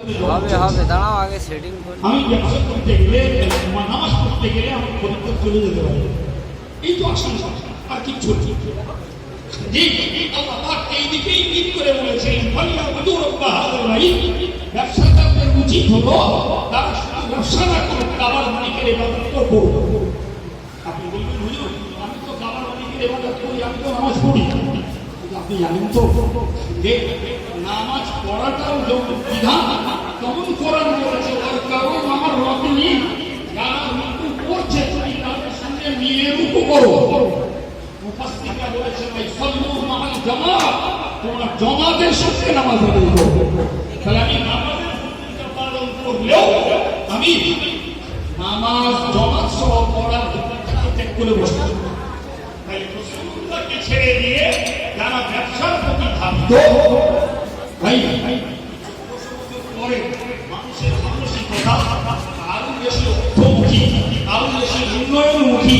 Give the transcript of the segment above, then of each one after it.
হবে হবে, দাঁড়াও আগে সেটিং করি। আমি ব্যবসা করতে গেলে নামাজ পড়তে গেলে আমি পরীক্ষা চলে যেতে পারি, এই তো আশঙ্কা আর কিচ্ছু এইদিকেই ঠিক করে বলেছেন। ব্যবসাদারদের উচিত হলো তারা শুধু ব্যবসা না করে কাবার মালিকের ইবাদত করবো। আপনি বলবেন হুজুর আমি তো কাবার মালিকের ইবাদত করি, আমি তো নামাজ পড়ি। আপনি জানেন তো যে নামাজ পড়াটাও যখন বিধান তখন কোরআন বলেছে, ওর কারণ আমার রতে নেই, যারা রুকু করছে তুমি তাদের সঙ্গে মিলে রুকু করো। মুফাসসিররা বলেছে ভাই সাল্লু মাআল জামাত, তোমরা জামাতের সাথে নামাজ আদায় করো। তাহলে আমি নামাজের ভূমিকা পালন করলেও আমি নামাজ জামাত সহ পড়ার ভূমিকা ত্যাগ করে বসতে তাই রাসূলুল্লাহকে ছেড়ে দিয়ে যারা ব্যবসার প্রতি ধাবিত ভাই পরে মানুষের মানসিকতা আরো বেশি অর্থমুখী, আরো বেশি উন্নয়নমুখী,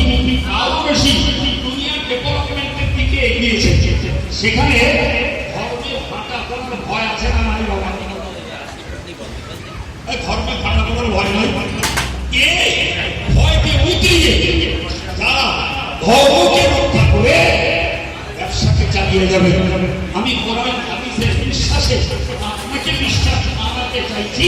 আরো বেশি দুনিয়ার ডেভেলপমেন্টের দিকে এগিয়েছে। সেখানে ধর্মের ফাঁকা করার ভয় আছে না নাই বাবা? ধর্মের ফাঁকা করার ভয় নয়, ভয়কে উতরিয়ে যারা ধর্মকে রক্ষা করে ব্যবসাকে চালিয়ে যাবে। আমি কোরআন হাদিসের বিশ্বাসে আপনাকে বিশ্বাস আনাতে চাইছি।